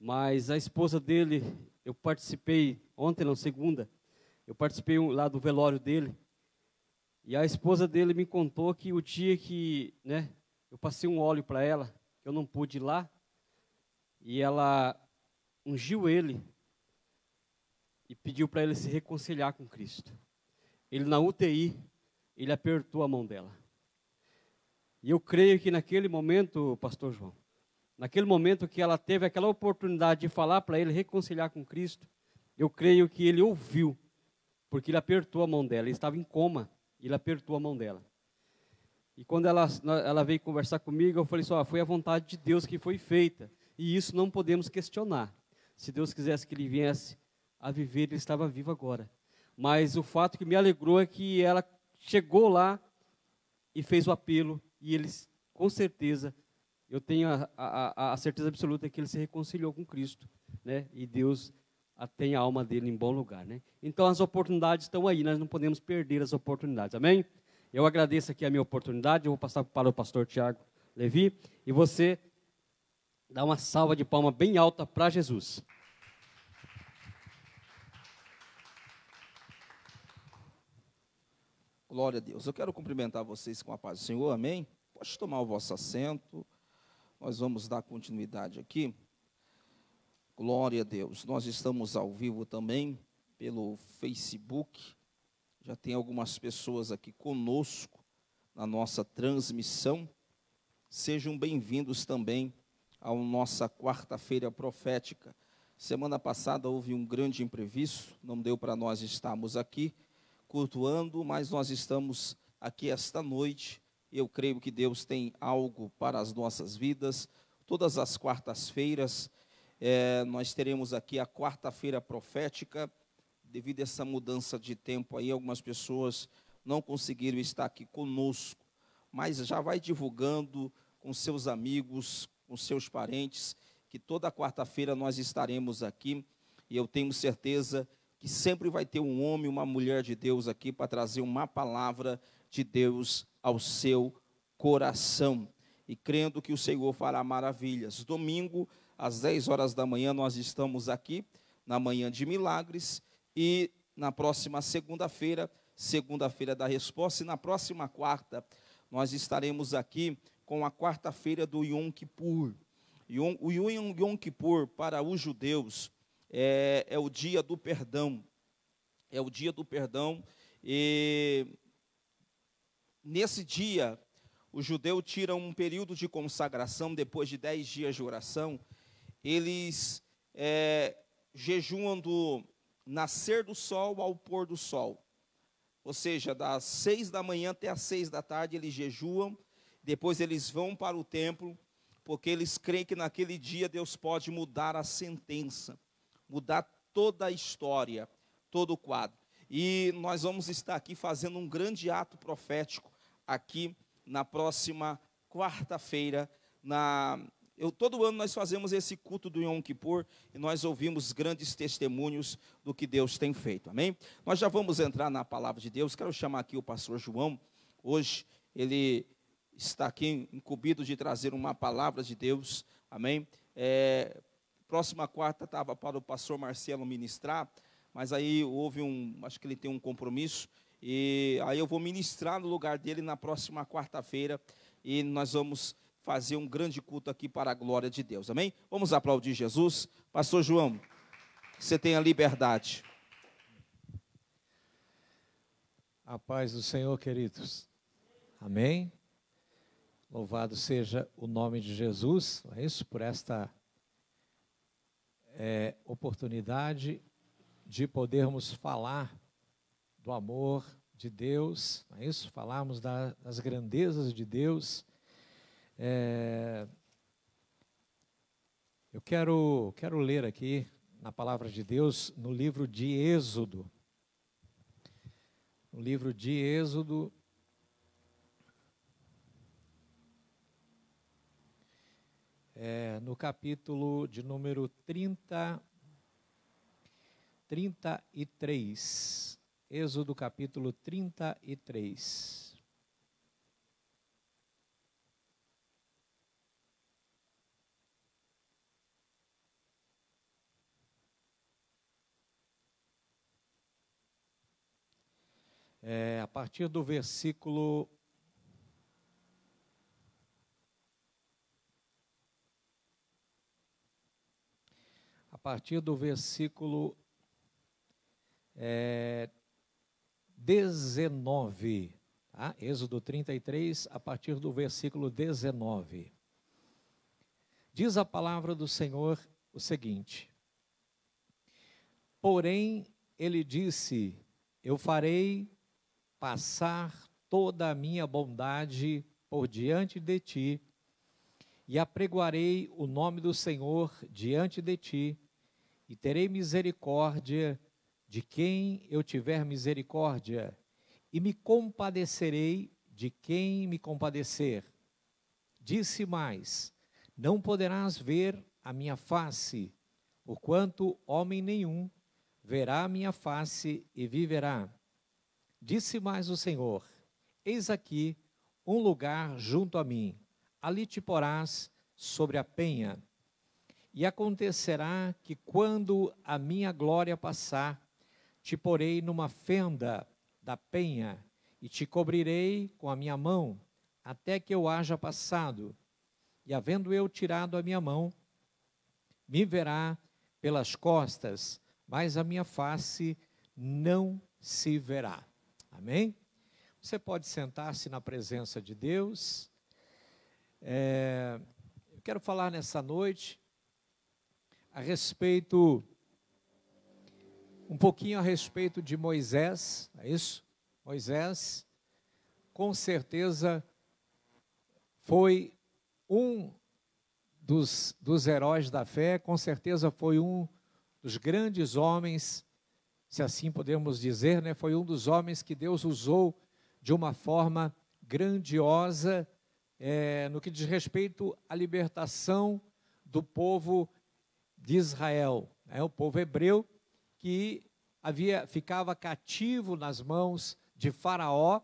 mas a esposa dele, eu participei, ontem não, segunda, eu participei lá do velório dele, e a esposa dele me contou que o dia que, né, eu passei um óleo para ela, que eu não pude ir lá, e ela ungiu ele e pediu para ele se reconciliar com Cristo. Ele na UTI, ele apertou a mão dela. E eu creio que naquele momento, pastor João, naquele momento que ela teve aquela oportunidade de falar para ele reconciliar com Cristo, eu creio que ele ouviu, porque ele apertou a mão dela. Ele estava em coma, ele apertou a mão dela. E quando ela veio conversar comigo, eu falei foi a vontade de Deus que foi feita. E isso não podemos questionar. Se Deus quisesse que ele viesse a viver, ele estava vivo agora. Mas o fato que me alegrou é que ela chegou lá e fez o apelo, e eles, com certeza, eu tenho a certeza absoluta que ele se reconciliou com Cristo, né? E Deus tem a alma dele em bom lugar, né? Então as oportunidades estão aí, nós não podemos perder as oportunidades, amém? Eu agradeço aqui a minha oportunidade, eu vou passar para o pastor Tiago Levi, e você dá uma salva de palma bem alta para Jesus. Glória a Deus. Eu quero cumprimentar vocês com a paz do Senhor, amém? Pode tomar o vosso assento, nós vamos dar continuidade aqui. Glória a Deus. Nós estamos ao vivo também pelo Facebook. Já tem algumas pessoas aqui conosco na nossa transmissão. Sejam bem-vindos também à nossa quarta-feira profética. Semana passada houve um grande imprevisto, não deu para nós estarmos aqui cultuando, mas nós estamos aqui esta noite. Eu creio que Deus tem algo para as nossas vidas. Todas as quartas-feiras nós teremos aqui a quarta-feira profética. Devido a essa mudança de tempo aí, algumas pessoas não conseguiram estar aqui conosco, mas já vai divulgando com seus amigos, com seus parentes, que toda quarta-feira nós estaremos aqui, e eu tenho certeza que sempre vai ter um homem, uma mulher de Deus aqui para trazer uma palavra de Deus ao seu coração, e crendo que o Senhor fará maravilhas. Domingo, às 10 horas da manhã, nós estamos aqui, na Manhã de Milagres, e na próxima segunda-feira, segunda-feira da resposta, e na próxima quarta, nós estaremos aqui com a quarta-feira do Yom Kippur. O Yom Kippur, para os judeus, é o dia do perdão. É o dia do perdão, e nesse dia, o judeu tira um período de consagração, depois de 10 dias de oração, eles jejuam do nascer do sol ao pôr do sol, ou seja, das 6 da manhã até as 6 da tarde eles jejuam, depois eles vão para o templo, porque eles creem que naquele dia Deus pode mudar a sentença, mudar toda a história, todo o quadro, e nós vamos estar aqui fazendo um grande ato profético, aqui na próxima quarta-feira, todo ano nós fazemos esse culto do Yom Kippur e nós ouvimos grandes testemunhos do que Deus tem feito, amém? Nós já vamos entrar na palavra de Deus. Quero chamar aqui o pastor João. Hoje ele está aqui incumbido de trazer uma palavra de Deus, amém? Próxima quarta estava para o pastor Marcelo ministrar, mas aí houve acho que ele tem um compromisso, e aí eu vou ministrar no lugar dele na próxima quarta-feira, e nós vamos fazer um grande culto aqui para a glória de Deus, amém? Vamos aplaudir Jesus. Pastor João, você tem a liberdade. A paz do Senhor, queridos. Amém? Louvado seja o nome de Jesus, não é isso? Por esta oportunidade de podermos falar do amor de Deus, não é isso? Falarmos das grandezas de Deus. Eu quero ler aqui na palavra de Deus no livro de Êxodo. No livro de Êxodo, no capítulo de número 33. Êxodo capítulo 33. a partir do versículo... A partir do versículo 19, tá? Êxodo 33, a partir do versículo 19. Diz a palavra do Senhor o seguinte: porém, ele disse, eu farei passar toda a minha bondade por diante de ti, e apregoarei o nome do Senhor diante de ti, e terei misericórdia de quem eu tiver misericórdia, e me compadecerei de quem me compadecer. Disse mais, não poderás ver a minha face, porquanto homem nenhum verá a minha face e viverá. Disse mais o Senhor, eis aqui um lugar junto a mim, ali te porás sobre a penha. E acontecerá que quando a minha glória passar, te porei numa fenda da penha, e te cobrirei com a minha mão, até que eu haja passado. E havendo eu tirado a minha mão, me verá pelas costas, mas a minha face não se verá. Amém? Você pode sentar-se na presença de Deus. Eu quero falar nessa noite um pouquinho a respeito de Moisés, é isso? Moisés, com certeza, foi um dos heróis da fé, com certeza foi um dos grandes homens, se assim podemos dizer, né? Foi um dos homens que Deus usou de uma forma grandiosa, no que diz respeito à libertação do povo de Israel, o povo hebreu que ficava cativo nas mãos de Faraó,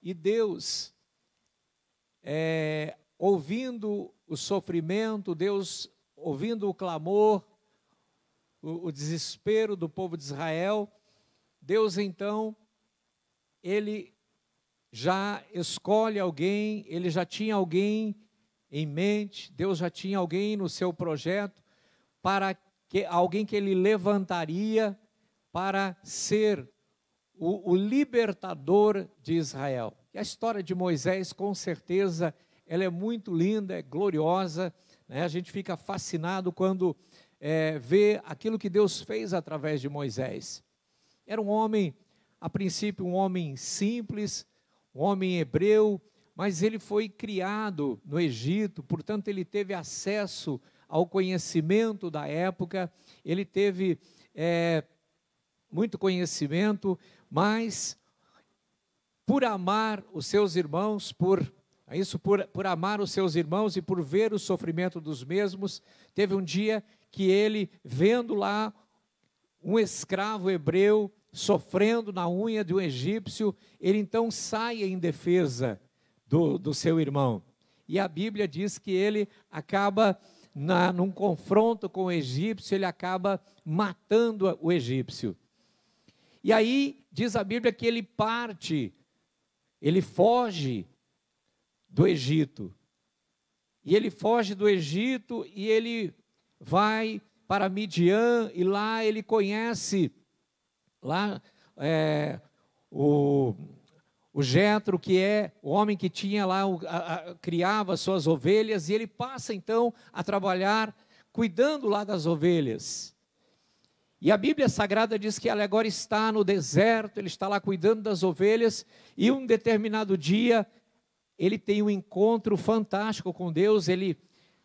e Deus, ouvindo o sofrimento, Deus ouvindo o clamor, o desespero do povo de Israel, Deus então, ele já escolhe alguém, ele já tinha alguém em mente, Deus já tinha alguém no seu projeto, para que alguém que ele levantaria para ser o libertador de Israel. E a história de Moisés, com certeza, ela é muito linda, é gloriosa, né? A gente fica fascinado quando vê aquilo que Deus fez através de Moisés. Era um homem, a princípio, um homem simples, um homem hebreu, mas ele foi criado no Egito, portanto ele teve acesso ao conhecimento da época, ele teve muito conhecimento, mas por amar os seus irmãos, por amar os seus irmãos e por ver o sofrimento dos mesmos, teve um dia que ele, vendo lá um escravo hebreu sofrendo na unha de um egípcio, ele então sai em defesa do seu irmão. E a Bíblia diz que ele acaba, num confronto com o egípcio, ele acaba matando o egípcio. E aí, diz a Bíblia que ele parte, ele foge do Egito. E ele foge do Egito e ele vai para Midian, e lá ele conhece o Jetro, que é o homem que tinha lá, criava suas ovelhas, e ele passa então a trabalhar cuidando lá das ovelhas. E a Bíblia Sagrada diz que ele agora está no deserto, ele está lá cuidando das ovelhas, e um determinado dia ele tem um encontro fantástico com Deus. Ele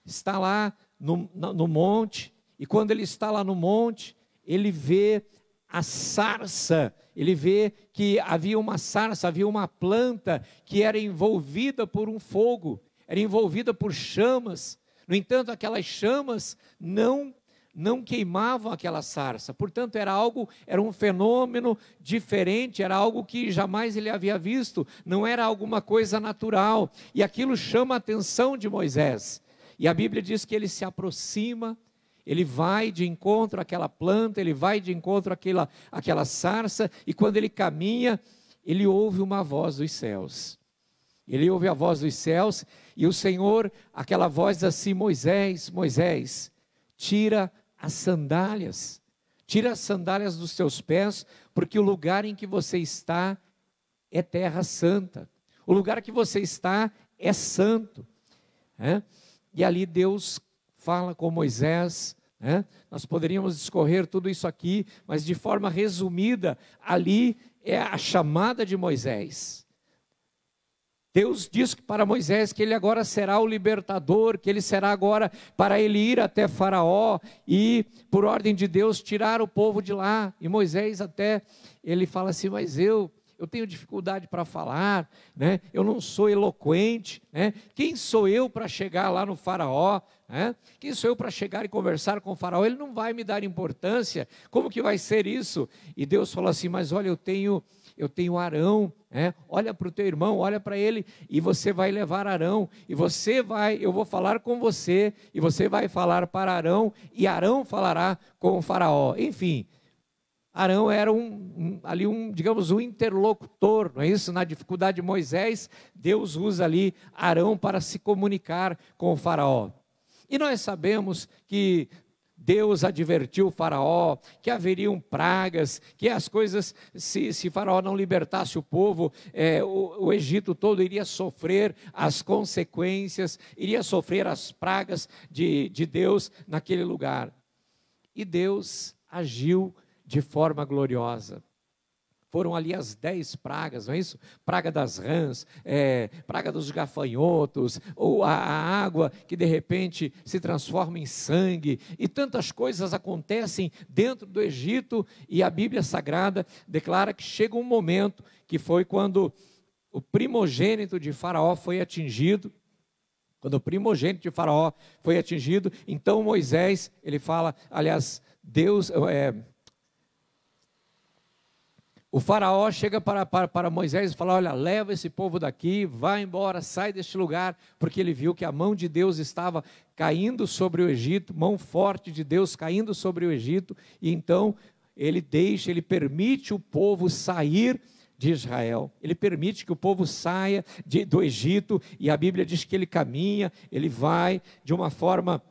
está lá no monte, e quando ele está lá no monte, ele vê a sarça, ele vê que havia uma sarça, havia uma planta que era envolvida por um fogo, era envolvida por chamas. No entanto, aquelas chamas não queimavam aquela sarça, portanto era um fenômeno diferente, era algo que jamais ele havia visto, não era alguma coisa natural, e aquilo chama a atenção de Moisés. E a Bíblia diz que ele se aproxima, ele vai de encontro àquela planta, ele vai de encontro àquela sarça, e quando ele caminha, ele ouve uma voz dos céus. Ele ouve a voz dos céus e o Senhor, aquela voz diz assim: Moisés, Moisés, tira as sandálias dos teus pés, porque o lugar em que você está é terra santa. O lugar que você está é santo. E ali Deus fala com Moisés. Nós poderíamos discorrer tudo isso aqui, mas de forma resumida, ali é a chamada de Moisés. Deus diz para Moisés que ele agora será o libertador, que ele será agora para ele ir até Faraó e, por ordem de Deus, tirar o povo de lá. E Moisés até, ele fala assim: mas eu tenho dificuldade para falar, né? Eu não sou eloquente, né? Quem sou eu para chegar lá no Faraó? Quem sou eu para chegar e conversar com o Faraó? Ele não vai me dar importância, como que vai ser isso? E Deus falou assim: mas olha, eu tenho Arão, olha para o teu irmão, olha para ele, e você vai levar Arão, e eu vou falar com você, e você vai falar para Arão, e Arão falará com o Faraó. Enfim, Arão era digamos, um interlocutor, não é isso? Na dificuldade de Moisés, Deus usa ali Arão para se comunicar com o Faraó. E nós sabemos que Deus advertiu o Faraó que haveriam pragas, que as coisas, se Faraó não libertasse o povo, o Egito todo iria sofrer as consequências, iria sofrer as pragas de Deus naquele lugar. E Deus agiu de forma gloriosa. Foram ali as 10 pragas, não é isso? Praga das rãs, praga dos gafanhotos, ou a água que de repente se transforma em sangue, e tantas coisas acontecem dentro do Egito, e a Bíblia Sagrada declara que chega um momento, que foi quando o primogênito de Faraó foi atingido. Quando o primogênito de Faraó foi atingido, então Moisés, ele fala, aliás, Deus... O Faraó chega para Moisés e fala: olha, leva esse povo daqui, vai embora, sai deste lugar, porque ele viu que a mão de Deus estava caindo sobre o Egito, mão forte de Deus caindo sobre o Egito, e então ele permite o povo sair de Israel, ele permite que o povo saia do Egito, e a Bíblia diz que ele caminha, ele vai de uma forma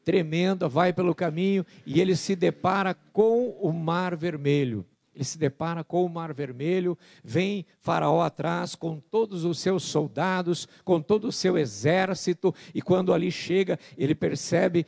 tremenda, vai pelo caminho, e ele se depara com o Mar Vermelho. Ele se depara com o Mar Vermelho, vem Faraó atrás com todos os seus soldados, com todo o seu exército, e quando ali chega, ele percebe,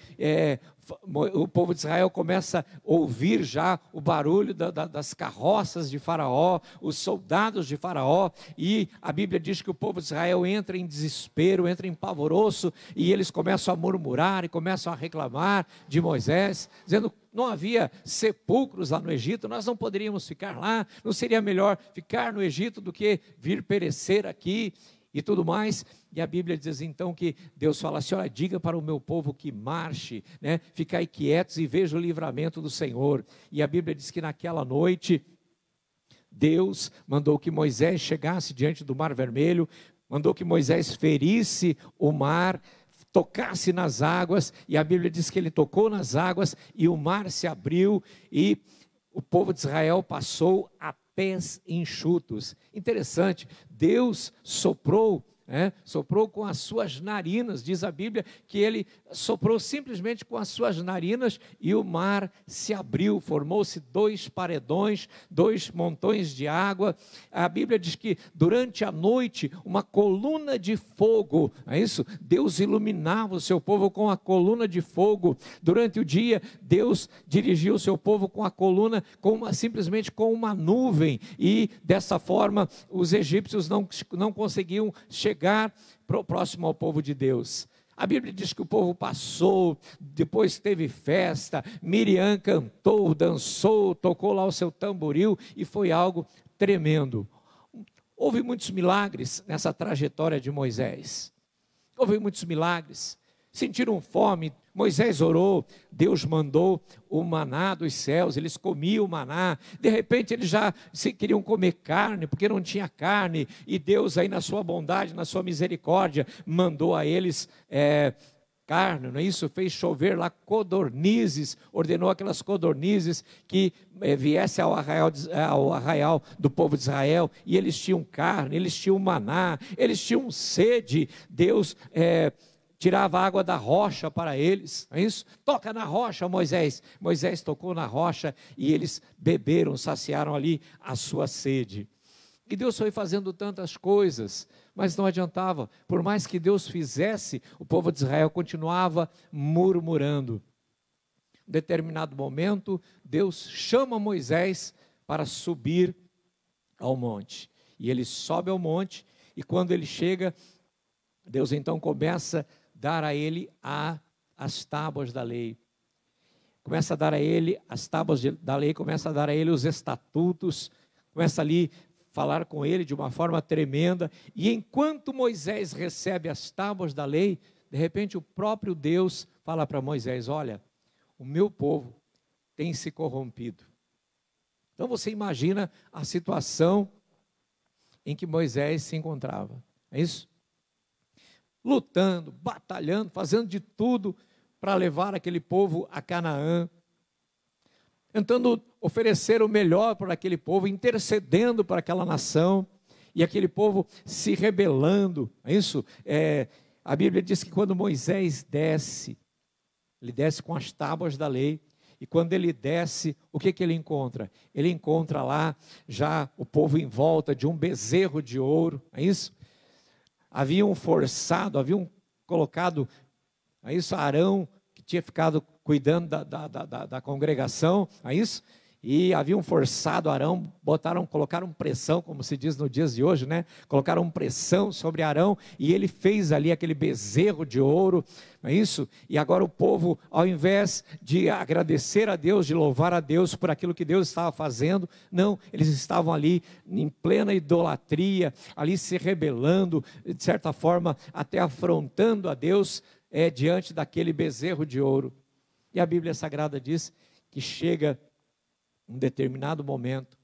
o povo de Israel começa a ouvir já o barulho das carroças de Faraó, os soldados de Faraó, e a Bíblia diz que o povo de Israel entra em desespero, entra em pavoroso, e eles começam a murmurar e começam a reclamar de Moisés, dizendo: não havia sepulcros lá no Egito, nós não poderíamos ficar lá, não seria melhor ficar no Egito do que vir perecer aqui e tudo mais. E a Bíblia diz então que Deus fala assim: olha, diga para o meu povo que marche, né? Ficai quietos e veja o livramento do Senhor. E a Bíblia diz que naquela noite Deus mandou que Moisés chegasse diante do Mar Vermelho, mandou que Moisés ferisse o mar, tocasse nas águas, e a Bíblia diz que ele tocou nas águas e o mar se abriu e o povo de Israel passou a pés enxutos. Interessante, Deus soprou com as suas narinas, diz a Bíblia que ele soprou simplesmente com as suas narinas e o mar se abriu, formou-se 2 paredões, 2 montões de água. A Bíblia diz que durante a noite uma coluna de fogo, é isso? Deus iluminava o seu povo com a coluna de fogo. Durante o dia Deus dirigiu o seu povo com a coluna, simplesmente com uma nuvem, e dessa forma os egípcios não conseguiam chegar próximo ao povo de Deus. A Bíblia diz que o povo passou, depois teve festa, Miriam cantou, dançou, tocou lá o seu tamboril, e foi algo tremendo. Houve muitos milagres nessa trajetória de Moisés. Houve muitos milagres. Sentiram fome, Moisés orou, Deus mandou o maná dos céus, eles comiam o maná, de repente eles já queriam comer carne, porque não tinha carne, e Deus aí na sua bondade, na sua misericórdia, mandou a eles carne, não é isso? Fez chover lá codornizes, ordenou aquelas codornizes que viesse ao arraial do povo de Israel, e eles tinham carne, eles tinham maná, eles tinham sede. Deus tirava água da rocha para eles, não é isso? Toca na rocha, Moisés. Moisés tocou na rocha e eles beberam, saciaram ali a sua sede. E Deus foi fazendo tantas coisas, mas não adiantava. Por mais que Deus fizesse, o povo de Israel continuava murmurando. Em determinado momento, Deus chama Moisés para subir ao monte. E ele sobe ao monte, e quando ele chega, Deus então começa a dar a ele as tábuas da lei. Começa a dar a ele as tábuas da lei, começa a dar a ele os estatutos, começa ali falar com ele de uma forma tremenda, e enquanto Moisés recebe as tábuas da lei, de repente o próprio Deus fala para Moisés: olha, o meu povo tem se corrompido. Então você imagina a situação em que Moisés se encontrava, é isso? Lutando, batalhando, fazendo de tudo para levar aquele povo a Canaã, tentando oferecer o melhor para aquele povo, intercedendo para aquela nação, e aquele povo se rebelando, é isso? A Bíblia diz que quando Moisés desce, ele desce com as tábuas da lei, e quando ele desce, o que ele encontra? Ele encontra lá já o povo em volta de um bezerro de ouro, é isso? Haviam colocado, é isso, Arão, que tinha ficado cuidando da congregação, é isso? E haviam forçado Arão, colocaram pressão, como se diz nos dias de hoje, né? Colocaram pressão sobre Arão, e ele fez ali aquele bezerro de ouro, não é isso? E agora o povo, ao invés de agradecer a Deus, de louvar a Deus por aquilo que Deus estava fazendo, não, eles estavam ali em plena idolatria, ali se rebelando, de certa forma até afrontando a Deus, diante daquele bezerro de ouro. E a Bíblia Sagrada diz que chega um determinado momento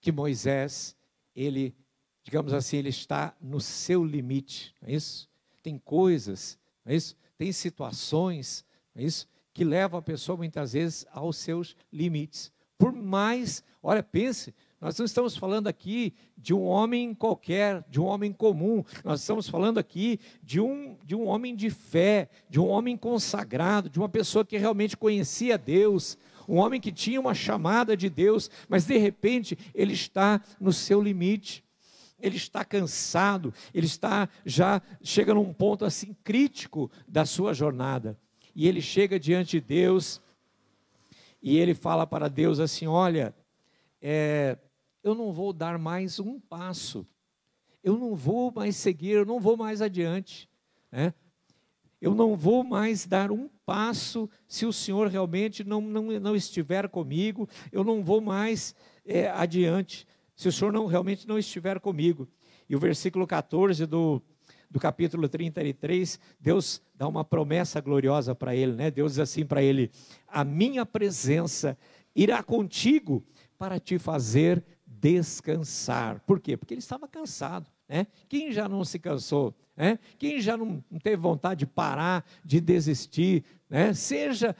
que Moisés, ele, digamos assim, ele está no seu limite, não é isso? Tem coisas, não é isso? Tem situações, não é isso? Que levam a pessoa muitas vezes aos seus limites. Por mais, olha, pense, nós não estamos falando aqui de um homem qualquer, de um homem comum, nós estamos falando aqui de um homem de fé, de um homem consagrado, de uma pessoa que realmente conhecia Deus, um homem que tinha uma chamada de Deus, mas de repente ele está no seu limite, ele está cansado, ele chega num ponto assim crítico da sua jornada, e ele chega diante de Deus, e ele fala para Deus assim: olha, eu não vou dar mais um passo, eu não vou mais seguir, eu não vou mais adiante, né? Eu não vou mais dar um passo se o Senhor realmente não estiver comigo, eu não vou mais adiante, se o Senhor realmente não estiver comigo. E o versículo 14 do capítulo 33, Deus dá uma promessa gloriosa para ele, né? Deus diz assim para ele: a minha presença irá contigo para te fazer descansar. Por quê? Porque ele estava cansado, né? Quem já não se cansou? Quem já não teve vontade de parar, de desistir, né? Seja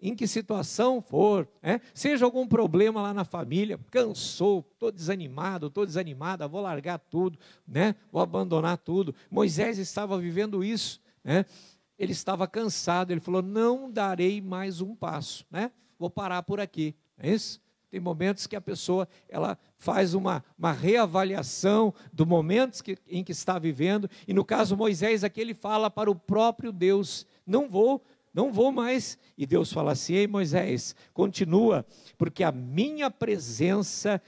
em que situação for, seja algum problema lá na família, cansou, estou desanimado, estou desanimada, vou largar tudo, né? Vou abandonar tudo. Moisés estava vivendo isso, né? Ele estava cansado, ele falou: não darei mais um passo, né? Vou parar por aqui, é isso? Tem momentos que a pessoa, ela faz uma reavaliação do momento em que está vivendo, e no caso Moisés aqui, ele fala para o próprio Deus: não vou mais, e Deus fala assim: ei Moisés, continua, porque a minha presença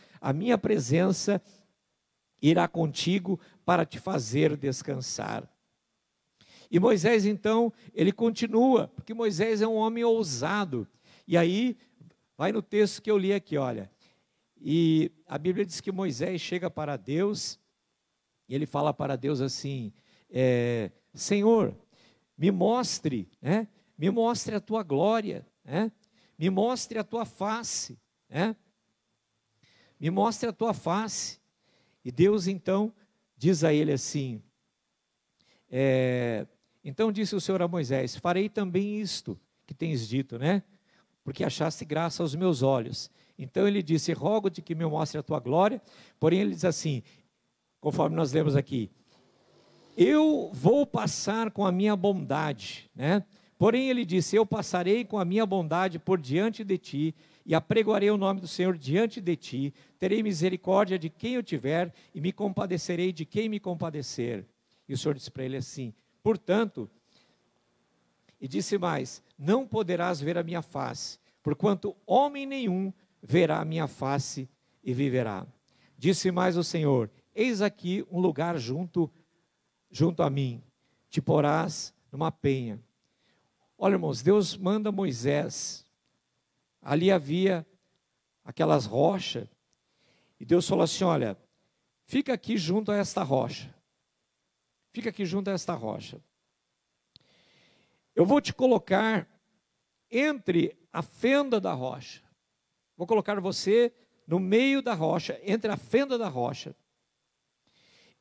irá contigo para te fazer descansar. E Moisés então, ele continua, porque Moisés é um homem ousado, e aí, vai no texto que eu li aqui, olha, e a Bíblia diz que Moisés chega para Deus, e ele fala para Deus assim: Senhor, me mostre a tua glória, me mostre a tua face, me mostre a tua face. E Deus então diz a ele assim, Então disse o Senhor a Moisés: farei também isto que tens dito, né? Porque achaste graça aos meus olhos. Então ele disse: rogo-te que me mostre a tua glória. Porém ele diz assim, conforme nós lemos aqui: eu vou passar com a minha bondade, né? Porém ele disse: eu passarei com a minha bondade por diante de ti, e apregoarei o nome do Senhor diante de ti. Terei misericórdia de quem eu tiver, e me compadecerei de quem me compadecer. E o Senhor disse para ele assim: portanto, e disse mais: não poderás ver a minha face, porquanto homem nenhum verá a minha face e viverá. Disse mais o Senhor: eis aqui um lugar junto a mim, te porás numa penha. Olha, irmãos, Deus manda Moisés. Ali havia aquelas rochas, e Deus falou assim: olha, fica aqui junto a esta rocha. Fica aqui junto a esta rocha. Eu vou te colocar entre a fenda da rocha. Vou colocar você no meio da rocha, entre a fenda da rocha.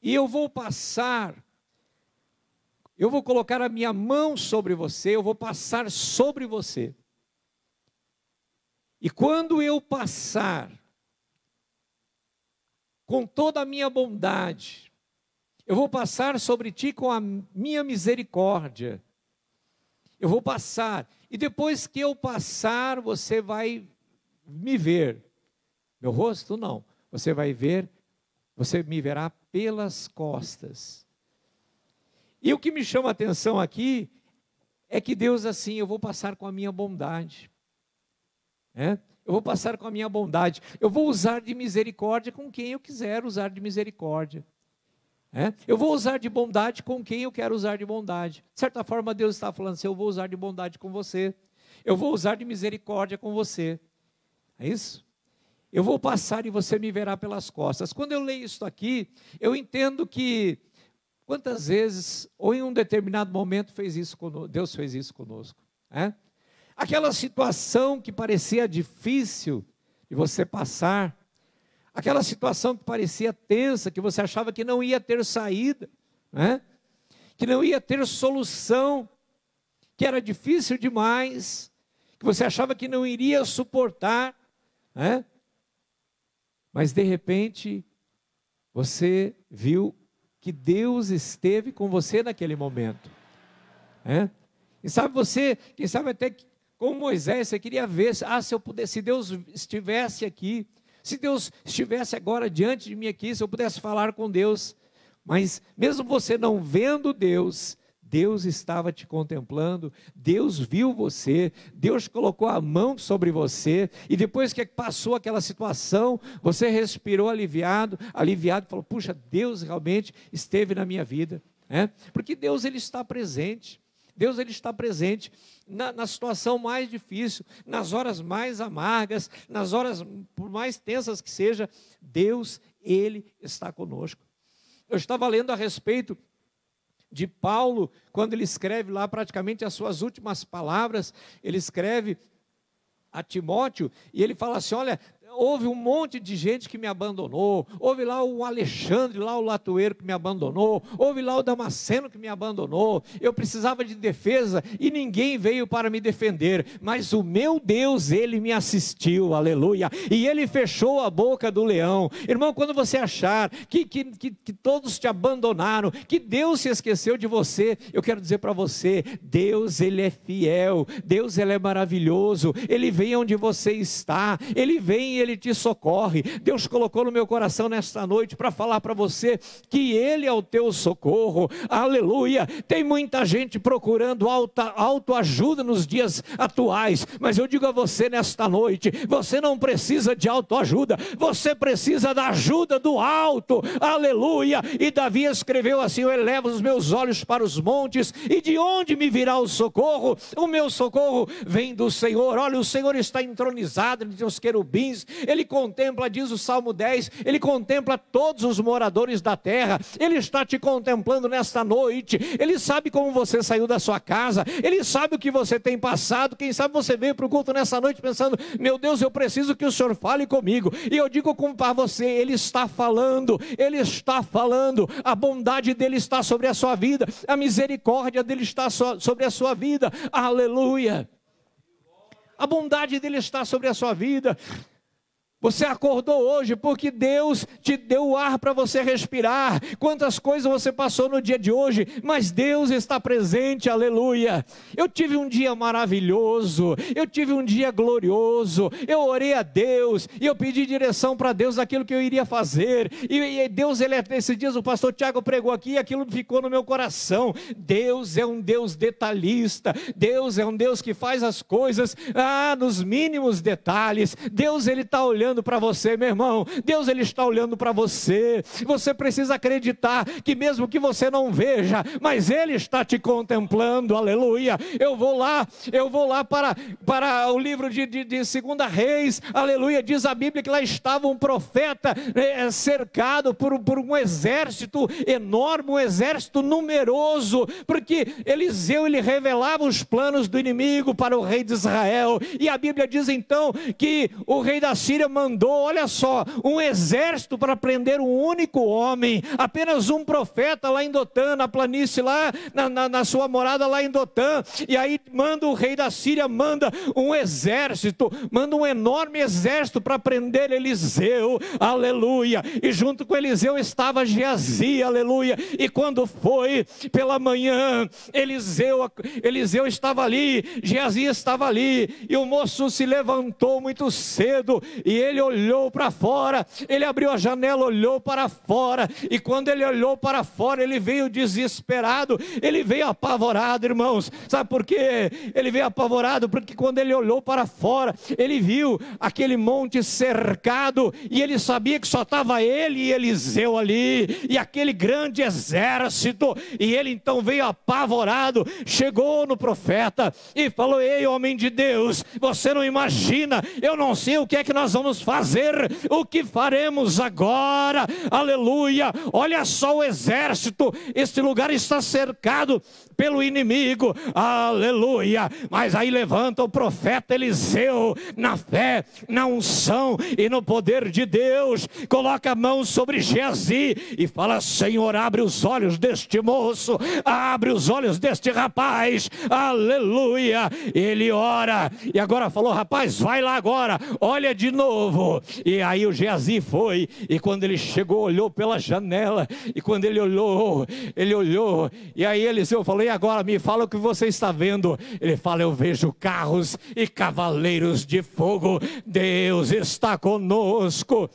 E eu vou colocar a minha mão sobre você, eu vou passar sobre você. E quando eu passar com toda a minha bondade, eu vou passar sobre ti com a minha misericórdia. Eu vou passar, e depois que eu passar, você vai me ver. Meu rosto não, você me verá pelas costas. E o que me chama a atenção aqui é que Deus assim: eu vou passar com a minha bondade. Eu vou passar com a minha bondade. Eu vou usar de misericórdia com quem eu quiser usar de misericórdia. Eu vou usar de bondade com quem eu quero usar de bondade. De certa forma, Deus está falando assim: eu vou usar de bondade com você. Eu vou usar de misericórdia com você. É isso? Eu vou passar e você me verá pelas costas. Quando eu leio isso aqui, eu entendo que quantas vezes, ou em um determinado momento, Deus fez isso conosco. Aquela situação que parecia difícil de você passar, aquela situação que parecia tensa, que você achava que não ia ter saída, que não ia ter solução, que era difícil demais, que você achava que não iria suportar, mas de repente você viu que Deus esteve com você naquele momento. E sabe você, quem sabe até que, como Moisés, você queria ver, se Deus estivesse aqui, se Deus estivesse agora diante de mim aqui, se eu pudesse falar com Deus. Mas mesmo você não vendo Deus, Deus estava te contemplando, Deus viu você, Deus colocou a mão sobre você, e depois que passou aquela situação, você respirou aliviado, e falou: puxa, Deus realmente esteve na minha vida. Porque Deus, Ele está presente. Deus, Ele está presente na situação mais difícil, nas horas mais amargas, nas horas por mais tensas que seja, Deus, Ele está conosco. Eu estava lendo a respeito de Paulo, quando ele escreve lá praticamente as suas últimas palavras, ele escreve a Timóteo, e ele fala assim: olha, houve um monte de gente que me abandonou, houve lá o Alexandre, lá o latoeiro que me abandonou, houve lá o Damasceno que me abandonou, eu precisava de defesa e ninguém veio para me defender, mas o meu Deus, Ele me assistiu, aleluia, e Ele fechou a boca do leão. Irmão, quando você achar que todos te abandonaram, que Deus se esqueceu de você, eu quero dizer para você: Deus, Ele é fiel, Deus, Ele é maravilhoso, Ele vem onde você está, Ele vem e Ele te socorre. Deus colocou no meu coração nesta noite para falar para você que Ele é o teu socorro, aleluia. Tem muita gente procurando autoajuda nos dias atuais, mas eu digo a você nesta noite: você não precisa de autoajuda, você precisa da ajuda do alto, aleluia. E Davi escreveu assim: eu elevo os meus olhos para os montes, e de onde me virá o socorro? O meu socorro vem do Senhor. Olha, o Senhor está entronizado entre os querubins, Ele contempla, diz o Salmo 10, Ele contempla todos os moradores da terra. Ele está te contemplando nesta noite. Ele sabe como você saiu da sua casa. Ele sabe o que você tem passado. Quem sabe você veio para o culto nessa noite pensando, meu Deus, eu preciso que o Senhor fale comigo. E eu digo para você, Ele está falando. Ele está falando. A bondade dEle está sobre a sua vida. A misericórdia dEle está sobre a sua vida. Aleluia. A bondade dEle está sobre a sua vida. Você acordou hoje porque Deus te deu o ar para você respirar. Quantas coisas você passou no dia de hoje, mas Deus está presente, aleluia. Eu tive um dia maravilhoso, eu tive um dia glorioso, eu orei a Deus, e eu pedi direção para Deus daquilo que eu iria fazer, e Deus, esses dias o pastor Tiago pregou aqui, e aquilo ficou no meu coração. Deus é um Deus detalhista, Deus é um Deus que faz as coisas, nos mínimos detalhes. Deus, Ele está olhando para você, meu irmão. Deus, Ele está olhando para você. Você precisa acreditar que mesmo que você não veja, mas Ele está te contemplando, aleluia. Eu vou lá para o livro de 2 Reis, aleluia. Diz a Bíblia que lá estava um profeta cercado por um exército enorme, um exército numeroso, porque Eliseu, ele revelava os planos do inimigo para o rei de Israel. E a Bíblia diz então que o rei da Síria mandou, olha só, um exército para prender um único homem, apenas um profeta lá em Dotã, na planície lá, na sua morada lá em Dotã. E aí manda o rei da Síria, manda um exército, manda um enorme exército para prender Eliseu, aleluia. E junto com Eliseu estava Geazi, aleluia. E quando foi pela manhã, Eliseu estava ali, Geazi estava ali, e o moço se levantou muito cedo, e ele olhou para fora, ele abriu a janela, olhou para fora, e quando ele olhou para fora, ele veio desesperado, ele veio apavorado, irmãos. Sabe por quê? Ele veio apavorado porque quando ele olhou para fora, ele viu aquele monte cercado, e ele sabia que só estava ele e Eliseu ali, e aquele grande exército, e ele então veio apavorado, chegou no profeta e falou: ei, homem de Deus, você não imagina, eu não sei o que é que nós vamos fazer, o que faremos agora, aleluia. Olha só o exército, este lugar está cercado pelo inimigo, aleluia. Mas aí levanta o profeta Eliseu, na fé, na unção e no poder de Deus, coloca a mão sobre Geazi e fala: Senhor, abre os olhos deste moço, abre os olhos deste rapaz, aleluia. Ele ora, e agora falou: rapaz, vai lá agora, olha de novo. E aí o Geazi foi, e quando ele chegou, olhou pela janela, e quando ele olhou, e aí Eliseu falou: e agora, me fala o que você está vendo. Ele fala: eu vejo carros e cavaleiros de fogo, Deus está conosco.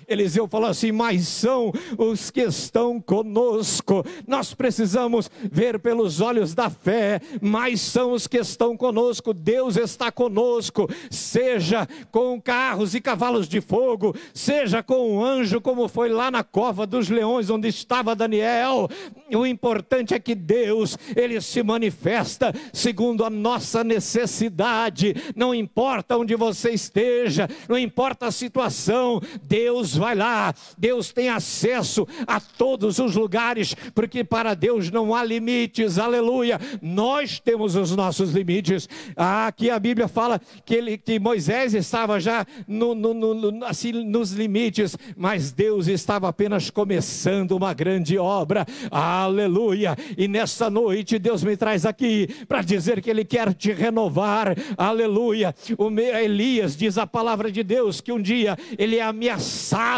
Eliseu falou assim: mas são os que estão conosco. Nós precisamos ver pelos olhos da fé, mas são os que estão conosco. Deus está conosco, seja com carros e cavalos de fogo, seja com um anjo, como foi lá na cova dos leões, onde estava Daniel. O importante é que Deus, Ele se manifesta segundo a nossa necessidade. Não importa onde você esteja, não importa a situação, Deus vai lá. Deus tem acesso a todos os lugares, porque para Deus não há limites, aleluia. Nós temos os nossos limites. Aqui a Bíblia fala que Moisés estava já assim, nos limites, mas Deus estava apenas começando uma grande obra, aleluia. E nessa noite Deus me traz aqui para dizer que Ele quer te renovar, aleluia. Elias, diz a palavra de Deus, que um dia ele é ameaçado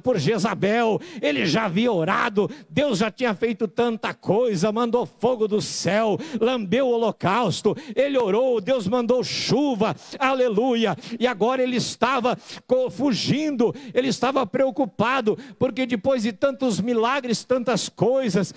por Jezabel. Ele já havia orado, Deus já tinha feito tanta coisa, mandou fogo do céu, lambeu o holocausto, ele orou, Deus mandou chuva, aleluia. E agora ele estava fugindo, ele estava preocupado, porque depois de tantos milagres, tantas coisas,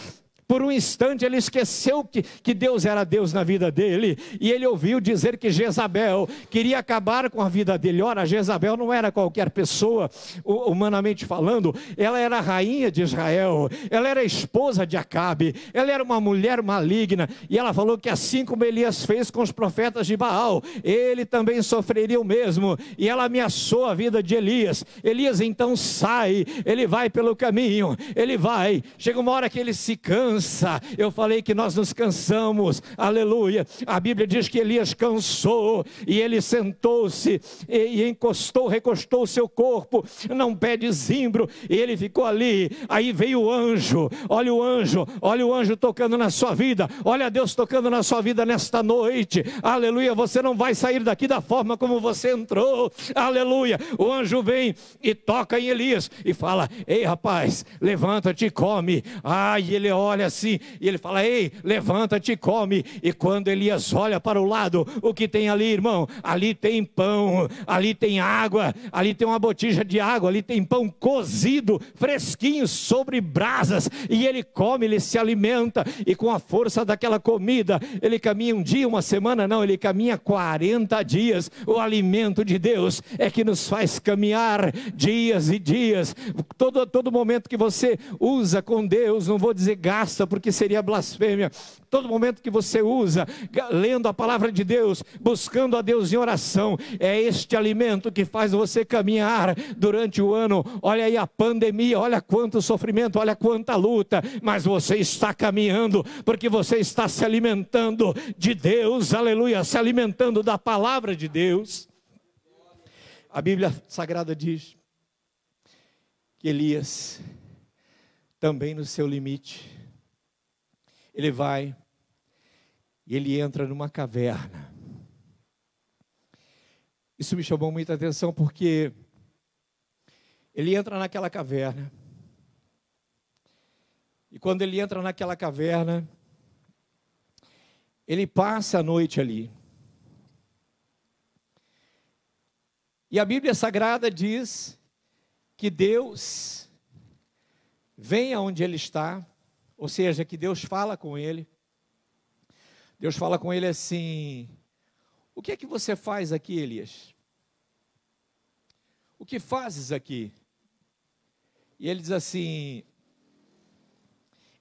Por um instante ele esqueceu que Deus era Deus na vida dele, e ele ouviu dizer que Jezabel queria acabar com a vida dele. Ora, Jezabel não era qualquer pessoa, humanamente falando, ela era a rainha de Israel, ela era a esposa de Acabe, ela era uma mulher maligna, e ela falou que assim como Elias fez com os profetas de Baal, ele também sofreria o mesmo, e ela ameaçou a vida de Elias. Elias então sai, ele vai pelo caminho, ele vai, chega uma hora que ele se cansa. Eu falei que nós nos cansamos, aleluia. A Bíblia diz que Elias cansou e ele sentou-se e recostou o seu corpo num pé de zimbro, e ele ficou ali. Aí veio o anjo, olha o anjo tocando na sua vida, olha Deus tocando na sua vida nesta noite, aleluia. Você não vai sair daqui da forma como você entrou, aleluia. O anjo vem e toca em Elias e fala: ei rapaz, levanta-te e come. E ele olha assim, e ele fala: ei, levanta-te e come. E quando Elias olha para o lado, o que tem ali, irmão? Ali tem pão, ali tem água, ali tem uma botija de água, ali tem pão cozido, fresquinho, sobre brasas, e ele come, ele se alimenta, e com a força daquela comida, ele caminha um dia, uma semana, não, ele caminha 40 dias, o alimento de Deus é que nos faz caminhar dias e dias. Todo momento que você usa com Deus, não vou dizer gasta, porque seria blasfêmia, todo momento que você usa, lendo a palavra de Deus, buscando a Deus em oração, é este alimento que faz você caminhar durante o ano. Olha aí a pandemia, olha quanto sofrimento, olha quanta luta, mas você está caminhando, porque você está se alimentando de Deus, aleluia, se alimentando da palavra de Deus. A Bíblia Sagrada diz que Elias, também no seu limite, ele vai e ele entra numa caverna. Isso me chamou muita atenção, porque ele entra naquela caverna, e quando ele entra naquela caverna, ele passa a noite ali. E a Bíblia Sagrada diz que Deus vem aonde ele está, ou seja, que Deus fala com ele. Deus fala com ele assim: o que é que você faz aqui, Elias? O que fazes aqui? E ele diz assim: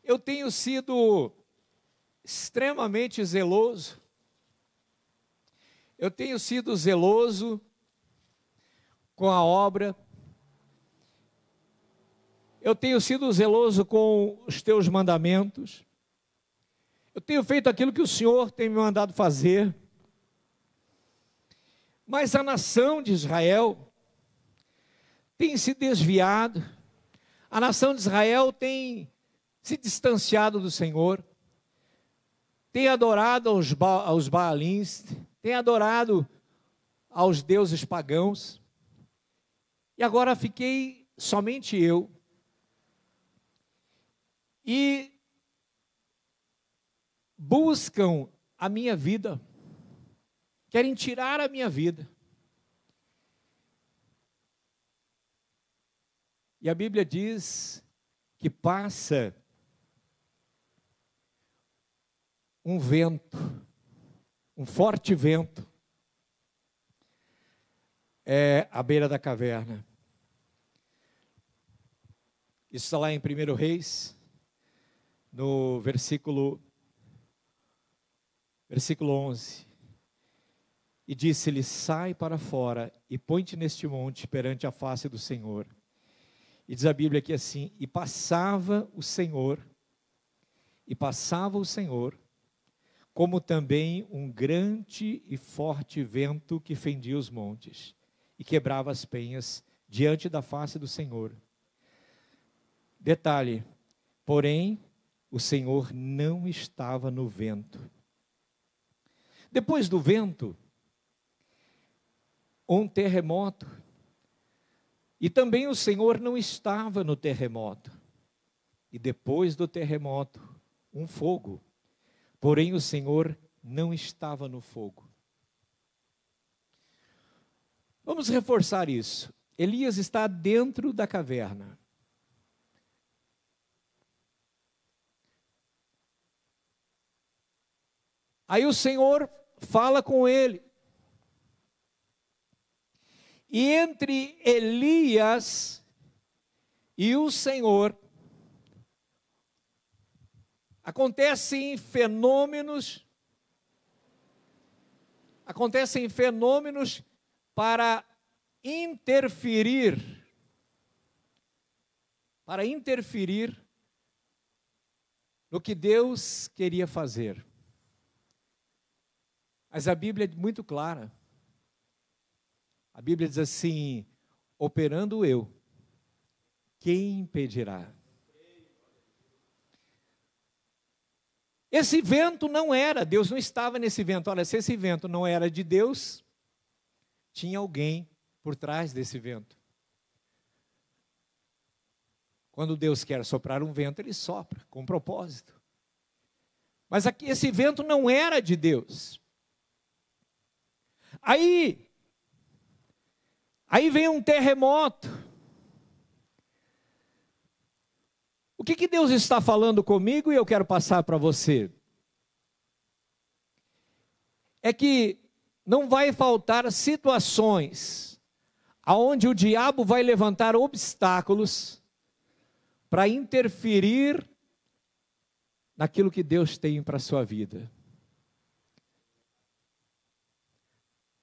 eu tenho sido extremamente zeloso, eu tenho sido zeloso com a obra, eu tenho sido zeloso com os teus mandamentos, eu tenho feito aquilo que o Senhor tem me mandado fazer, mas a nação de Israel tem se desviado, a nação de Israel tem se distanciado do Senhor, tem adorado aos Baalins, tem adorado aos deuses pagãos, e agora fiquei somente eu. E buscam a minha vida, querem tirar a minha vida. E a Bíblia diz que passa um vento, um forte vento, à beira da caverna. Isso está lá em 1 Reis, no versículo 11. E disse-lhe: sai para fora e põe-te neste monte perante a face do Senhor. E diz a Bíblia aqui assim: e passava o Senhor, como também um grande e forte vento que fendia os montes e quebrava as penhas diante da face do Senhor. Detalhe, porém, o Senhor não estava no vento. Depois do vento, um terremoto. E também o Senhor não estava no terremoto. E depois do terremoto, um fogo. Porém o Senhor não estava no fogo. Vamos reforçar isso. Elias está dentro da caverna. Aí o Senhor fala com ele. E entre Elias e o Senhor, acontecem fenômenos para interferir no que Deus queria fazer. Mas a Bíblia é muito clara. A Bíblia diz assim: operando eu, quem impedirá? Esse vento não era, Deus não estava nesse vento. Olha, se esse vento não era de Deus, tinha alguém por trás desse vento. Quando Deus quer soprar um vento, Ele sopra com propósito. Mas aqui, esse vento não era de Deus. Aí vem um terremoto. O que Deus está falando comigo e eu quero passar para você? É que não vai faltar situações aonde o diabo vai levantar obstáculos para interferir naquilo que Deus tem para a sua vida.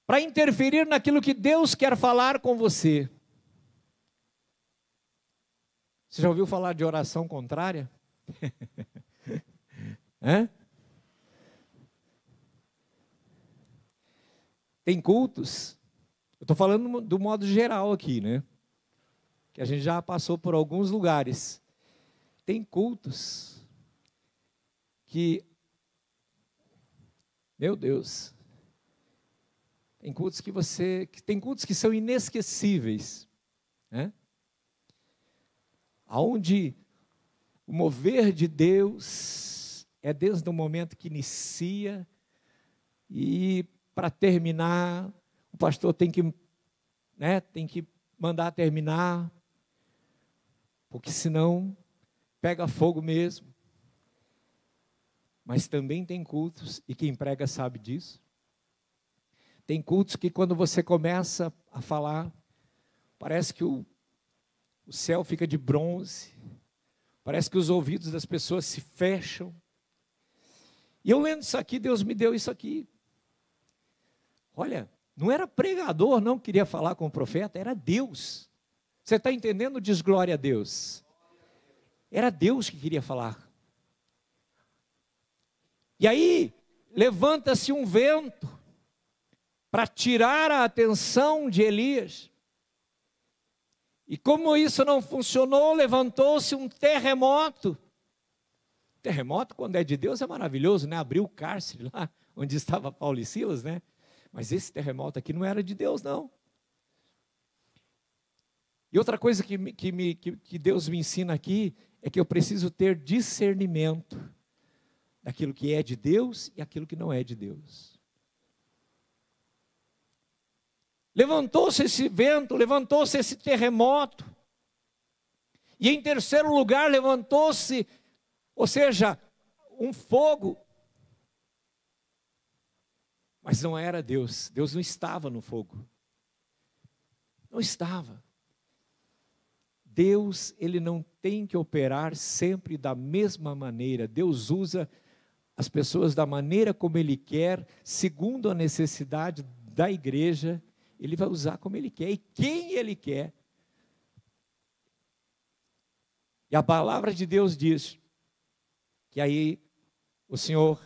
Para interferir naquilo que Deus quer falar com você. Você já ouviu falar de oração contrária? Tem cultos, eu estou falando do modo geral aqui, né? Que a gente já passou por alguns lugares. Tem cultos que, meu Deus, tem cultos que são inesquecíveis, né? Aonde o mover de Deus é desde o momento que inicia e para terminar, o pastor tem que mandar terminar, porque senão pega fogo mesmo. Mas também tem cultos, e quem prega sabe disso. Tem cultos que quando você começa a falar, parece que o céu fica de bronze, parece que os ouvidos das pessoas se fecham. E eu lendo isso aqui, Deus me deu isso aqui. Olha, não era pregador não que queria falar com o profeta, era Deus. Você está entendendo? Diz glória a Deus. Era Deus que queria falar. E aí, levanta-se um vento para tirar a atenção de Elias. E como isso não funcionou, levantou-se um terremoto. Terremoto, quando é de Deus, é maravilhoso, né? Abriu o cárcere lá, onde estava Paulo e Silas, né? Mas esse terremoto aqui não era de Deus, não. E outra coisa que Deus me ensina aqui, é que eu preciso ter discernimento daquilo que é de Deus e aquilo que não é de Deus. Levantou-se esse vento, levantou-se esse terremoto. E em terceiro lugar levantou-se, ou seja, um fogo. Mas não era Deus. Deus não estava no fogo. Não estava. Deus, Ele não tem que operar sempre da mesma maneira. Deus usa as pessoas da maneira como Ele quer, segundo a necessidade da igreja. Ele vai usar como Ele quer e quem Ele quer. E a palavra de Deus diz que aí o Senhor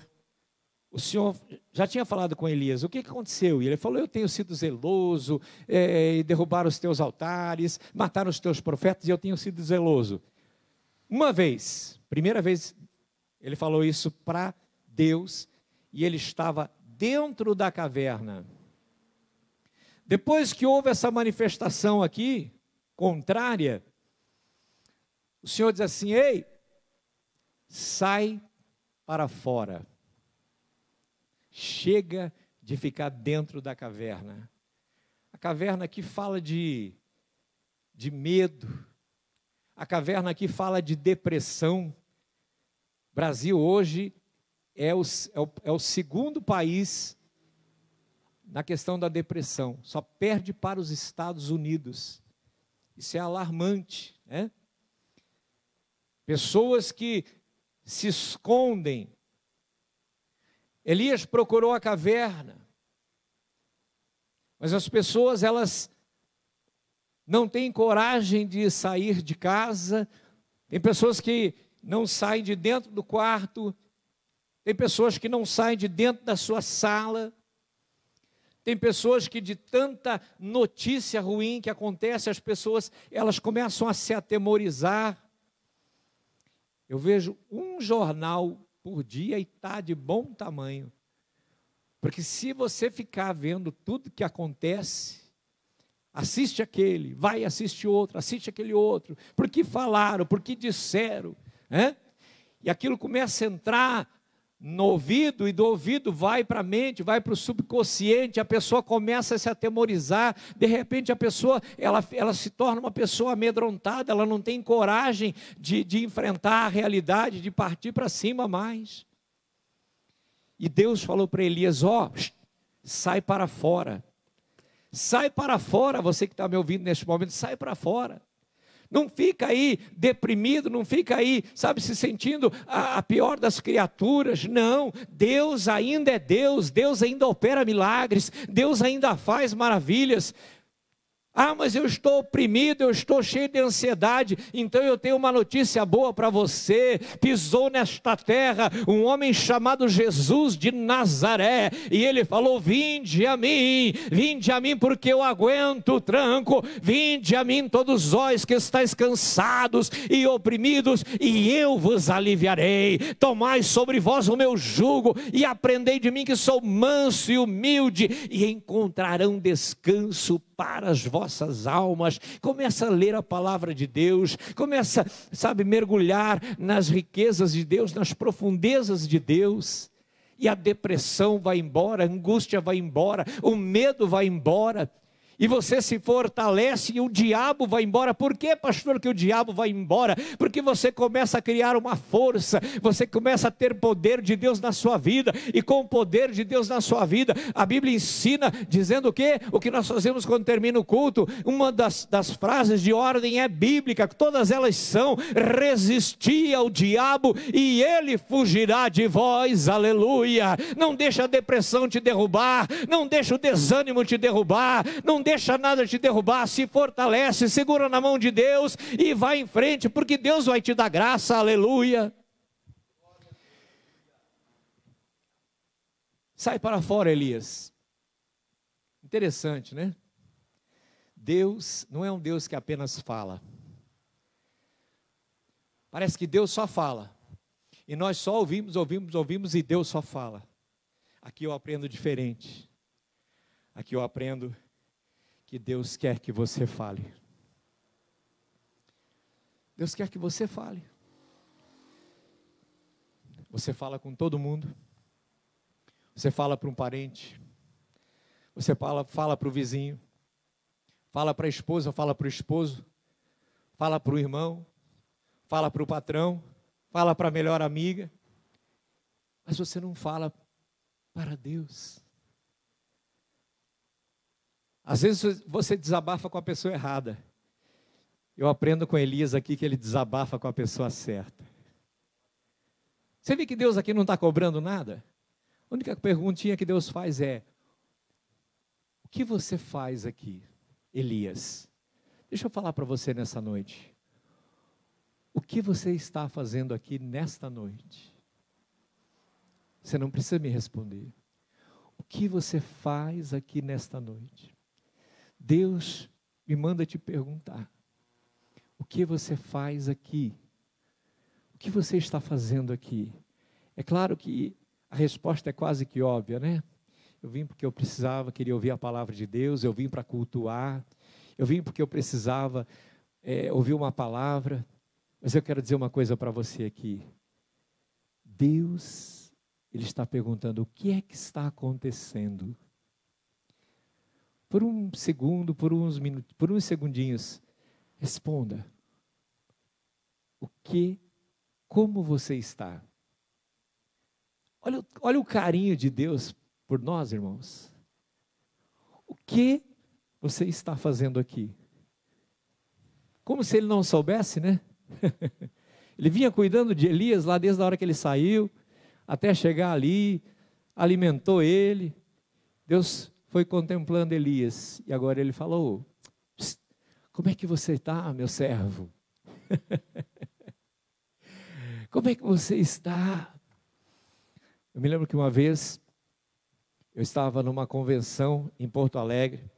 já tinha falado com Elias. O que aconteceu? E ele falou: eu tenho sido zeloso, e derrubaram os teus altares, mataram os teus profetas, e eu tenho sido zeloso. Primeira vez, ele falou isso para Deus, e ele estava dentro da caverna. Depois que houve essa manifestação aqui, contrária, o Senhor diz assim: ei, sai para fora. Chega de ficar dentro da caverna. A caverna aqui fala de medo. A caverna aqui fala de depressão. Brasil hoje é o segundo país na questão da depressão, só perde para os Estados Unidos. Isso é alarmante, né? Pessoas que se escondem. Elias procurou a caverna, mas as pessoas, elas não têm coragem de sair de casa. Tem pessoas que não saem de dentro do quarto, tem pessoas que não saem de dentro da sua sala, tem pessoas que de tanta notícia ruim que acontece, as pessoas, elas começam a se atemorizar. Eu vejo um jornal por dia e está de bom tamanho, porque se você ficar vendo tudo que acontece, assiste aquele, vai assiste outro, assiste aquele outro, porque falaram, porque disseram, né? E aquilo começa a entrar no ouvido, e do ouvido vai para a mente, vai para o subconsciente, a pessoa começa a se atemorizar, de repente a pessoa, ela se torna uma pessoa amedrontada, ela não tem coragem de enfrentar a realidade, de partir para cima mais. E Deus falou para Elias, sai para fora, você que está me ouvindo neste momento, sai para fora. Não fica aí deprimido, não fica aí, sabe, se sentindo a pior das criaturas. Não, Deus ainda é Deus, Deus ainda opera milagres, Deus ainda faz maravilhas. Mas eu estou oprimido, eu estou cheio de ansiedade. Então eu tenho uma notícia boa para você. Pisou nesta terra um homem chamado Jesus de Nazaré, e ele falou, vinde a mim porque eu aguento o tranco, vinde a mim todos vós que estáis cansados e oprimidos, e eu vos aliviarei. Tomai sobre vós o meu jugo e aprendei de mim que sou manso e humilde, e encontrarão descanso para as vossas almas. Começa a ler a palavra de Deus, começa, sabe, mergulhar nas riquezas de Deus, nas profundezas de Deus, e a depressão vai embora, a angústia vai embora, o medo vai embora, e você se fortalece e o diabo vai embora. Por que, pastor, que o diabo vai embora? Porque você começa a criar uma força, você começa a ter poder de Deus na sua vida, e com o poder de Deus na sua vida, a Bíblia ensina, dizendo o quê? O que nós fazemos quando termina o culto, uma das frases de ordem é bíblica, todas elas são, resisti ao diabo e ele fugirá de vós, aleluia. Não deixa a depressão te derrubar, não deixa o desânimo te derrubar, não deixa nada te derrubar, se fortalece, segura na mão de Deus e vai em frente, porque Deus vai te dar graça, aleluia. Sai para fora, Elias. Interessante, né? Deus não é um Deus que apenas fala. Parece que Deus só fala, e nós só ouvimos, e Deus só fala. Aqui eu aprendo diferente. Aqui eu aprendo que Deus quer que você fale. Deus quer que você fale. Você fala com todo mundo. Você fala para um parente. Você fala para o vizinho. Fala para a esposa, fala para o esposo. Fala para o irmão. Fala para o patrão. Fala para a melhor amiga. Mas você não fala para Deus. Às vezes você desabafa com a pessoa errada. Eu aprendo com Elias aqui que ele desabafa com a pessoa certa. Você vê que Deus aqui não está cobrando nada? A única perguntinha que Deus faz é: o que você faz aqui, Elias? Deixa eu falar para você nessa noite. O que você está fazendo aqui nesta noite? Você não precisa me responder. O que você faz aqui nesta noite? Deus me manda te perguntar: o que você faz aqui? O que você está fazendo aqui? É claro que a resposta é quase que óbvia, né? Eu vim porque eu precisava, queria ouvir a palavra de Deus, eu vim para cultuar, eu vim porque eu precisava ouvir uma palavra, mas eu quero dizer uma coisa para você aqui. Deus, Ele está perguntando: o que é que está acontecendo? Por um segundo, por uns minutos, por uns segundinhos, responda. Como você está? Olha o carinho de Deus por nós, irmãos. O que você está fazendo aqui? Como se ele não soubesse, né? Ele vinha cuidando de Elias lá desde a hora que ele saiu, até chegar ali, alimentou ele. Deus foi contemplando Elias, e agora ele falou: como é que você está, meu servo? Como é que você está? Eu me lembro que uma vez, eu estava numa convenção em Porto Alegre,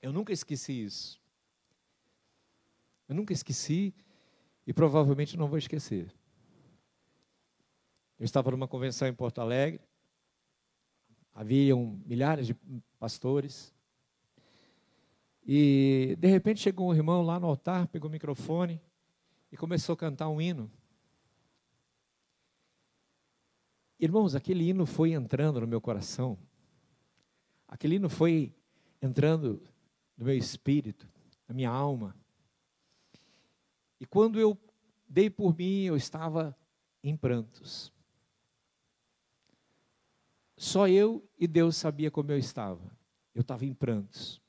eu nunca esqueci isso. Eu nunca esqueci e provavelmente não vou esquecer. Eu estava numa convenção em Porto Alegre, haviam milhares de pastores, e de repente chegou um irmão lá no altar, pegou o microfone e começou a cantar um hino. Irmãos, aquele hino foi entrando no meu coração, aquele hino foi entrando no meu espírito, na minha alma. E quando eu dei por mim, eu estava em prantos. Só eu e Deus sabia como eu estava. Eu estava em prantos.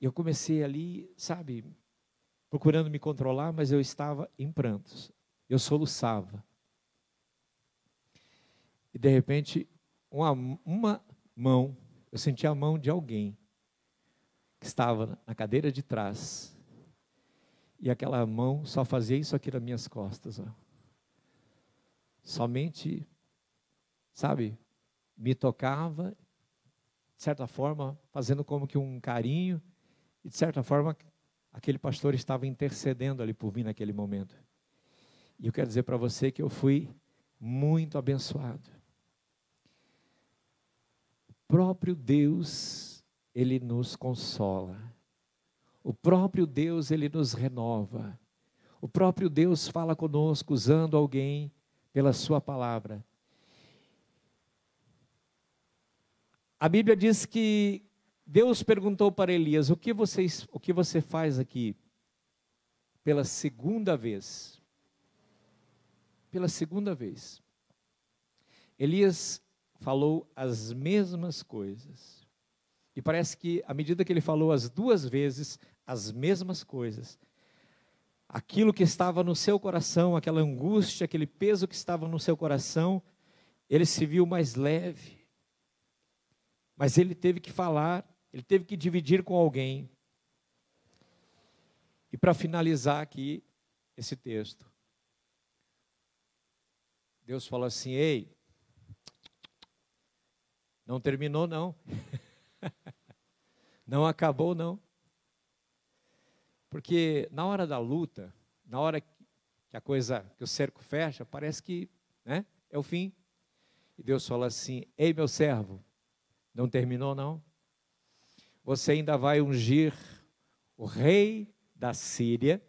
Eu comecei ali, sabe, procurando me controlar, mas eu estava em prantos. Eu soluçava. E de repente, uma mão, eu senti a mão de alguém que estava na cadeira de trás. E aquela mão só fazia isso aqui nas minhas costas. Ó. Somente, sabe, me tocava, de certa forma, fazendo como que um carinho. E de certa forma, aquele pastor estava intercedendo ali por mim naquele momento. E eu quero dizer para você que eu fui muito abençoado. O próprio Deus, Ele nos consola. O próprio Deus, Ele nos renova. O próprio Deus fala conosco usando alguém pela sua palavra. A Bíblia diz que Deus perguntou para Elias: o que você faz aqui? Pela segunda vez. Pela segunda vez. Elias falou as mesmas coisas. E parece que, à medida que ele falou as duas vezes as mesmas coisas, aquilo que estava no seu coração, aquela angústia, aquele peso que estava no seu coração, ele se viu mais leve. Mas ele teve que falar, ele teve que dividir com alguém. E para finalizar aqui esse texto, Deus falou assim: ei, não terminou não. Não acabou não. Porque na hora da luta, na hora que o cerco fecha, parece que, né, é o fim. E Deus fala assim: ei, meu servo, não terminou não. Você ainda vai ungir o rei da Síria.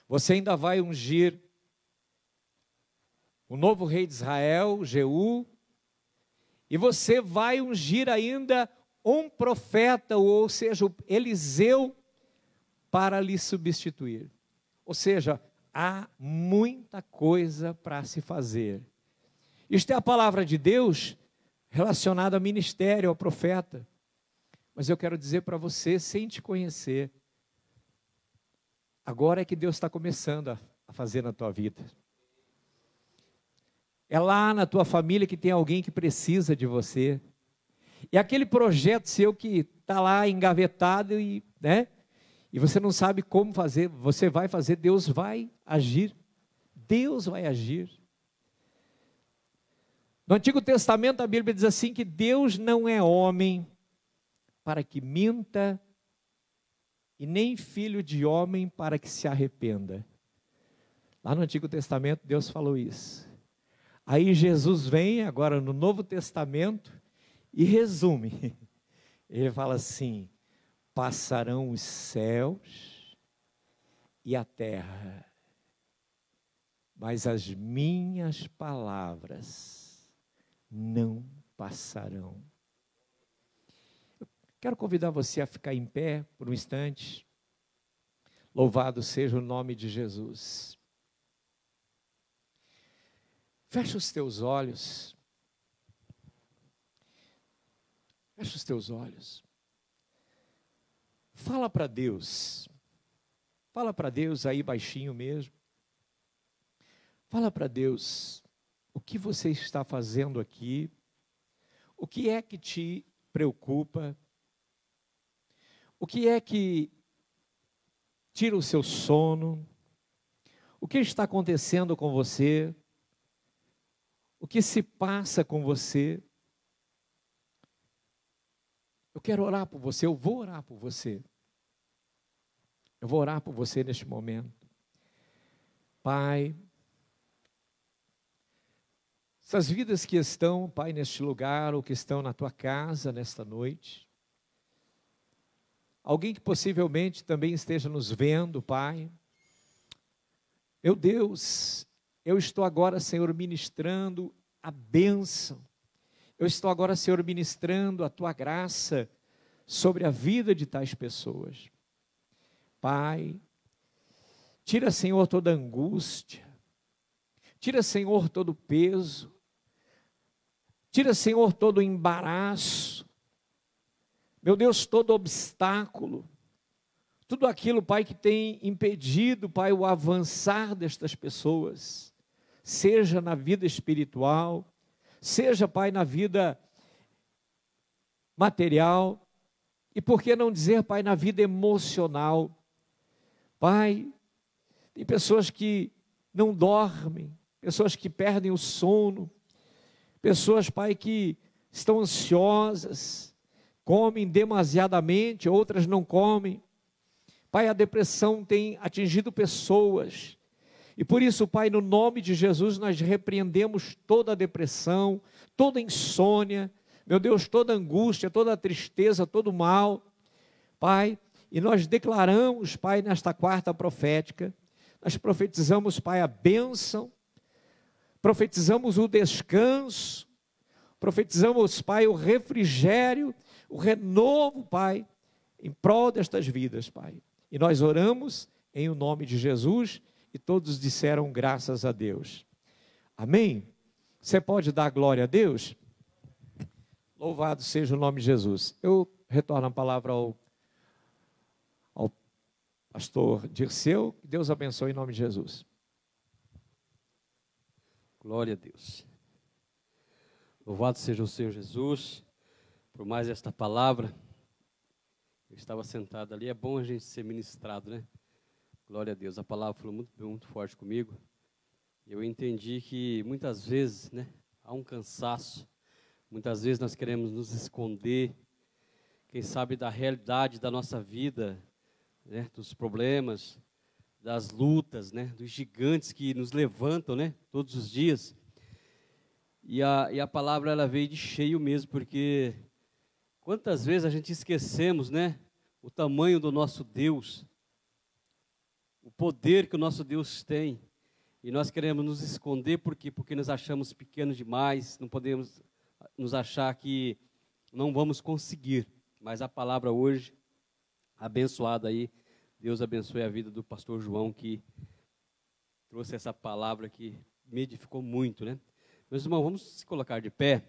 Você ainda vai ungir o novo rei de Israel, Jeú. E você vai ungir ainda um profeta, ou seja, Eliseu, para lhe substituir. Ou seja, há muita coisa para se fazer. Isto é a palavra de Deus relacionada ao ministério, ao profeta. Mas eu quero dizer para você, sem te conhecer, agora é que Deus está começando a fazer na tua vida. É lá na tua família que tem alguém que precisa de você. E aquele projeto seu que está lá engavetado e, né, e você não sabe como fazer, você vai fazer, Deus vai agir. Deus vai agir. No Antigo Testamento a Bíblia diz assim que Deus não é homem para que minta, e nem filho de homem para que se arrependa. Lá no Antigo Testamento Deus falou isso. Aí Jesus vem agora no Novo Testamento e resume. Ele fala assim: passarão os céus e a terra, mas as minhas palavras não passarão. Eu quero convidar você a ficar em pé por um instante. Louvado seja o nome de Jesus. Fecha os teus olhos. Fecha os teus olhos. Fala para Deus. Fala para Deus aí baixinho mesmo. Fala para Deus o que você está fazendo aqui. O que é que te preocupa? O que é que tira o seu sono? O que está acontecendo com você? O que se passa com você? Eu quero orar por você, eu vou orar por você. Eu vou orar por você neste momento. Pai, essas vidas que estão, Pai, neste lugar, ou que estão na tua casa nesta noite, alguém que possivelmente também esteja nos vendo, Pai, meu Deus, eu estou agora, Senhor, ministrando a bênção. Eu estou agora, Senhor, ministrando a tua graça sobre a vida de tais pessoas. Pai, tira, Senhor, toda angústia. Tira, Senhor, todo o peso. Tira, Senhor, todo o embaraço. Meu Deus, todo obstáculo. Tudo aquilo, Pai, que tem impedido, Pai, o avançar destas pessoas. Seja na vida espiritual, seja, Pai, na vida material. E por que não dizer, Pai, na vida emocional. Pai, tem pessoas que não dormem, pessoas que perdem o sono, pessoas, Pai, que estão ansiosas, comem demasiadamente, outras não comem. Pai, a depressão tem atingido pessoas, e por isso, Pai, no nome de Jesus, nós repreendemos toda a depressão, toda a insônia, meu Deus, toda a angústia, toda a tristeza, todo o mal, Pai, e nós declaramos, Pai, nesta quarta profética, nós profetizamos, Pai, a bênção, profetizamos o descanso, profetizamos, Pai, o refrigério, o renovo, Pai, em prol destas vidas, Pai. E nós oramos em o nome de Jesus e todos disseram graças a Deus. Amém? Você pode dar glória a Deus? Louvado seja o nome de Jesus. Eu retorno a palavra ao pastor Dirceu. Que Deus abençoe em nome de Jesus. Glória a Deus. Louvado seja o Senhor Jesus por mais esta palavra. Eu estava sentado ali, é bom a gente ser ministrado, né? Glória a Deus, a palavra falou muito forte comigo. Eu entendi que muitas vezes, né, há um cansaço, muitas vezes nós queremos nos esconder, quem sabe da realidade da nossa vida, né, dos problemas, das lutas, né, dos gigantes que nos levantam, né, todos os dias. E a palavra ela veio de cheio mesmo, porque quantas vezes a gente esquecemos, né, o tamanho do nosso Deus, o poder que o nosso Deus tem, e nós queremos nos esconder porque nos achamos pequenos demais, não podemos nos achar que não vamos conseguir. Mas a palavra hoje, abençoada aí, Deus abençoe a vida do pastor João, que trouxe essa palavra que me edificou muito, né? Meus irmãos, vamos se colocar de pé.